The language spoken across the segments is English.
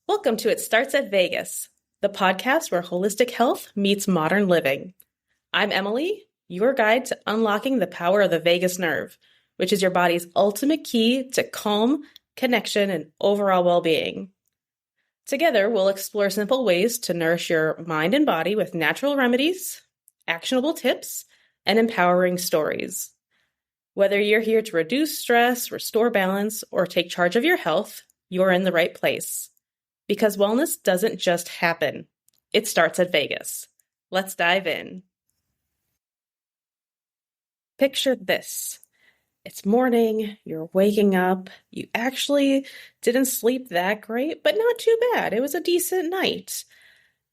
Welcome to It Starts at Vegas, the podcast where holistic health meets modern living. I'm Emily, your guide to unlocking the power of the vagus nerve, which is your body's ultimate key to calm, connection, and overall well-being. Together, we'll explore simple ways to nourish your mind and body with natural remedies, actionable tips, and empowering stories. Whether you're here to reduce stress, restore balance, or take charge of your health, you're in the right place. Because wellness doesn't just happen. It starts at Vegas. Let's dive in. Picture this. It's morning, you're waking up, you actually didn't sleep that great, but not too bad. It was a decent night.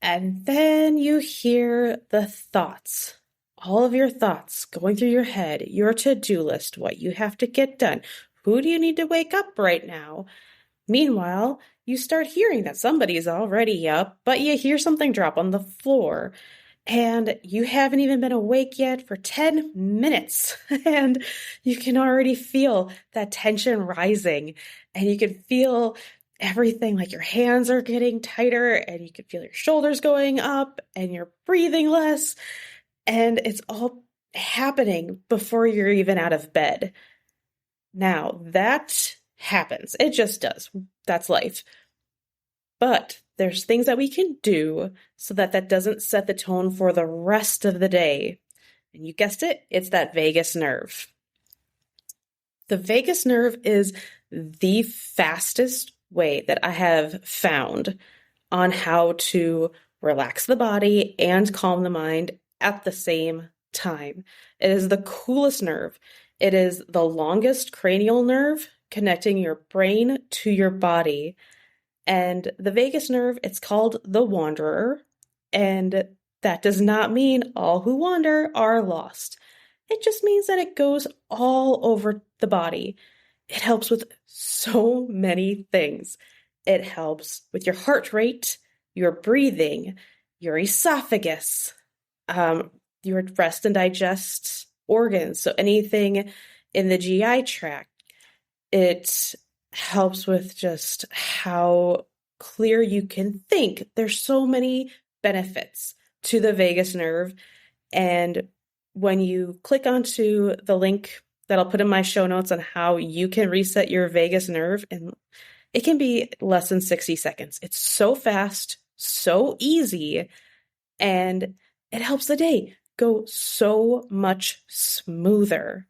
And then you hear the thoughts, all of your thoughts going through your head, your to-do list, what you have to get done. Who do you need to wake up right now? Meanwhile, you start hearing that somebody's already up, but you hear something drop on the floor. And you haven't even been awake yet for 10 minutes. And you can already feel that tension rising. And you can feel everything, like your hands are getting tighter, and you can feel your shoulders going up, and you're breathing less. And it's all happening before you're even out of bed. Now, that happens. It just does. That's life. But there's things that we can do so that that doesn't set the tone for the rest of the day. And you guessed it, it's that vagus nerve. The vagus nerve is the fastest way that I have found on how to relax the body and calm the mind at the same time. It is the coolest nerve. It is the longest cranial nerve connecting your brain to your body. And the vagus nerve, it's called the wanderer. And that does not mean all who wander are lost. It just means that it goes all over the body. It helps with so many things. It helps with your heart rate, your breathing, your esophagus, your rest and digest organs. So anything in the GI tract. It helps with just how clear you can think. There's so many benefits to the vagus nerve. And when you click onto the link that I'll put in my show notes on how you can reset your vagus nerve, and it can be less than 60 seconds. It's so fast, so easy, and it helps the day go so much smoother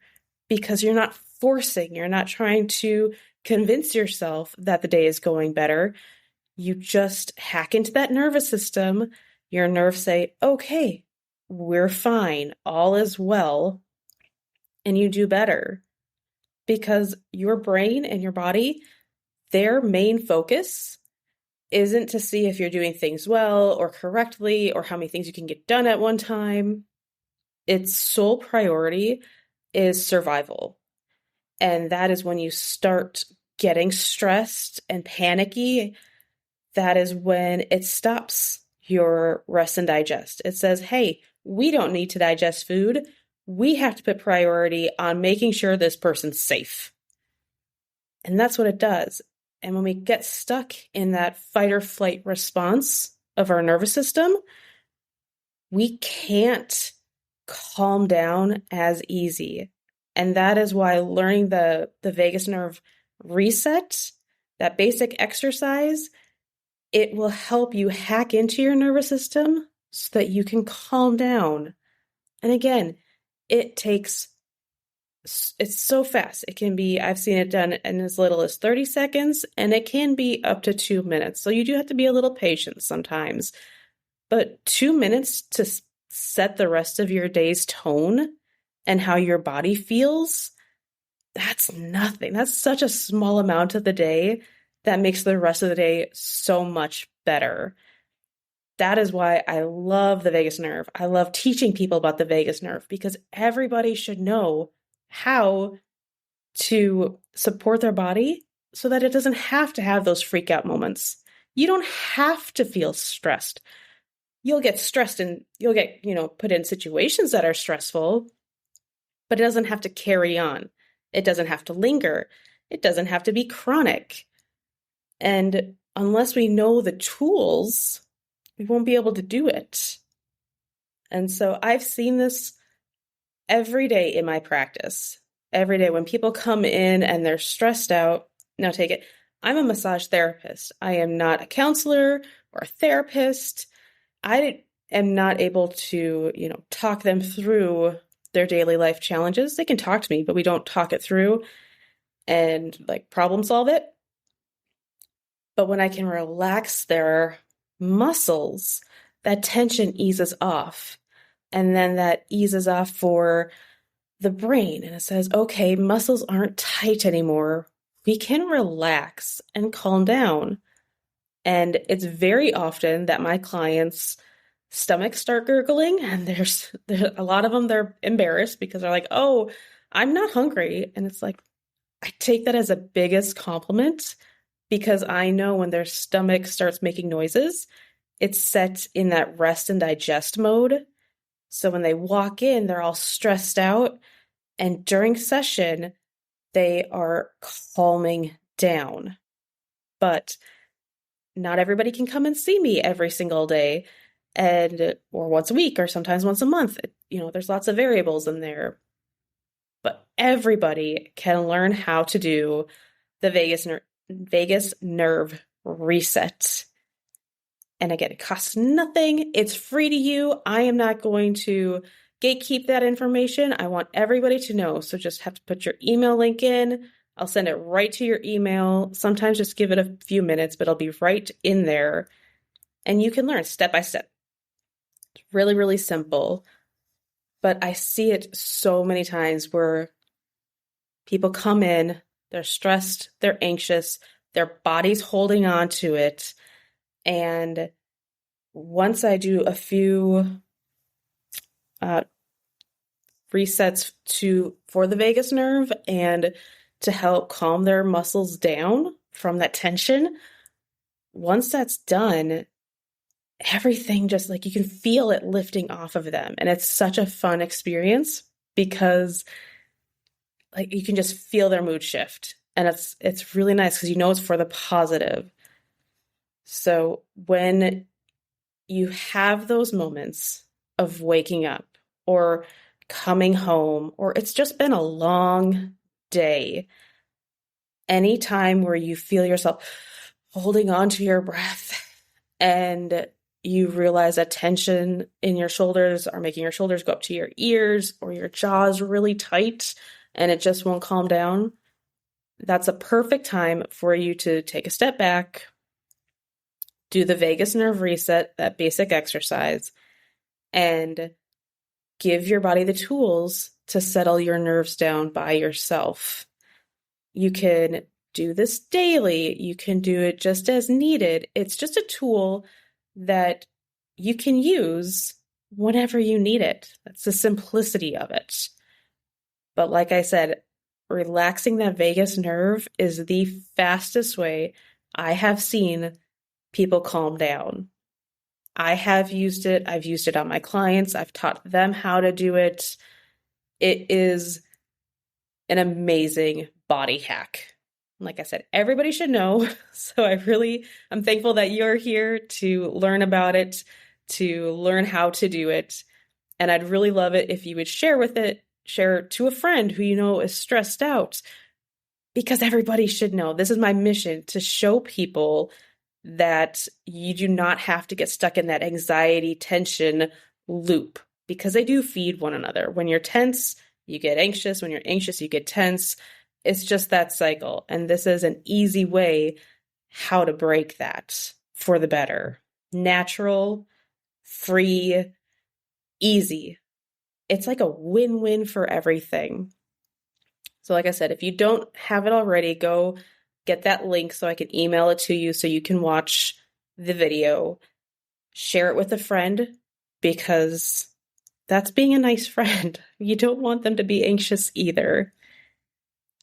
because you're not forcing, you're not trying to convince yourself that the day is going better. You just hack into that nervous system. Your nerves say, okay, we're fine. All is well. And you do better because your brain and your body, their main focus isn't to see if you're doing things well or correctly or how many things you can get done at one time. Its sole priority is survival. And that is when you start getting stressed and panicky. That is when it stops your rest and digest. It says, hey, we don't need to digest food. We have to put priority on making sure this person's safe. And that's what it does. And when we get stuck in that fight or flight response of our nervous system, we can't calm down as easy. And that is why learning the vagus nerve reset, that basic exercise, it will help you hack into your nervous system so that you can calm down. And again, it's so fast. It can be, I've seen it done in as little as 30 seconds, and it can be up to 2 minutes. So you do have to be a little patient sometimes. But 2 minutes to set the rest of your day's tone and how your body feels, that's nothing. That's such a small amount of the day that makes the rest of the day so much better. That is why I love the vagus nerve. I love teaching people about the vagus nerve because everybody should know how to support their body so that it doesn't have to have those freak out moments. You don't have to feel stressed. You'll get stressed and you'll get, put in situations that are stressful, but it doesn't have to carry on. It doesn't have to linger. It doesn't have to be chronic. And unless we know the tools, we won't be able to do it. And so I've seen this every day in my practice. Every day when people come in and they're stressed out, now take it. I'm a massage therapist. I am not a counselor or a therapist. I am not able to, talk them through their daily life challenges. They can talk to me, but we don't talk it through and like problem solve it. But when I can relax their muscles, that tension eases off. And then that eases off for the brain. And it says, okay, muscles aren't tight anymore. We can relax and calm down. And it's very often that my clients' stomachs start gurgling, and there's a lot of them, they're embarrassed because they're like, oh, I'm not hungry. And it's like, I take that as a biggest compliment because I know when their stomach starts making noises, it's set in that rest and digest mode. So when they walk in, they're all stressed out. And during session, they are calming down. But not everybody can come and see me every single day or once a week or sometimes once a month. There's lots of variables in there. But everybody can learn how to do the vagus nerve reset. And again, it costs nothing. It's free to you. I am not going to gatekeep that information. I want everybody to know. So just have to put your email link in. I'll send it right to your email. Sometimes just give it a few minutes, but it'll be right in there. And you can learn step by step. It's really, really simple. But I see it so many times where people come in, they're stressed, they're anxious, their body's holding on to it. And once I do a few resets for the vagus nerve and to help calm their muscles down from that tension, once that's done, everything just like you can feel it lifting off of them. And it's such a fun experience because like you can just feel their mood shift. And it's really nice because it's for the positive. So when you have those moments of waking up or coming home, or it's just been a long day, anytime where you feel yourself holding on to your breath and you realize that tension in your shoulders are making your shoulders go up to your ears or your jaw's really tight and it just won't calm down, that's a perfect time for you to take a step back, do the vagus nerve reset, that basic exercise, and give your body the tools to settle your nerves down by yourself. You can do this daily. You can do it just as needed. It's just a tool that you can use whenever you need it. That's the simplicity of it. But like I said, relaxing that vagus nerve is the fastest way I have seen people calm down. I have used it. I've used it on my clients. I've taught them how to do it. It is an amazing body hack. Like I said, everybody should know. So I'm thankful that you're here to learn about it, to learn how to do it. And I'd really love it if you would share it to a friend who is stressed out, because everybody should know. This is my mission, to show people that you do not have to get stuck in that anxiety tension loop, because they do feed one another. When you're tense, you get anxious. When you're anxious, you get tense. It's just that cycle. And this is an easy way how to break that for the better. Natural, free, easy. It's like a win-win for everything. So like I said, if you don't have it already, go get that link so I can email it to you so you can watch the video. Share it with a friend, because that's being a nice friend. You don't want them to be anxious either.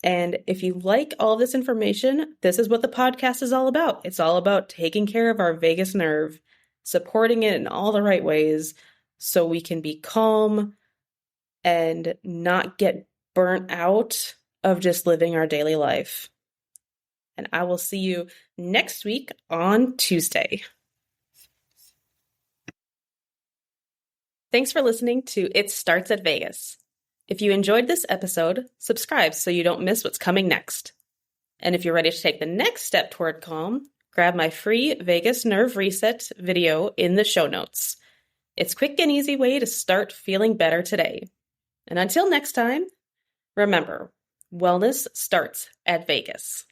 And if you like all this information, this is what the podcast is all about. It's all about taking care of our vagus nerve, supporting it in all the right ways so we can be calm and not get burnt out of just living our daily life. And I will see you next week on Tuesday. Thanks for listening to It Starts at Vegas. If you enjoyed this episode, subscribe so you don't miss what's coming next. And if you're ready to take the next step toward calm, grab my free Vegas Nerve Reset video in the show notes. It's a quick and easy way to start feeling better today. And until next time, remember, wellness starts at Vegas.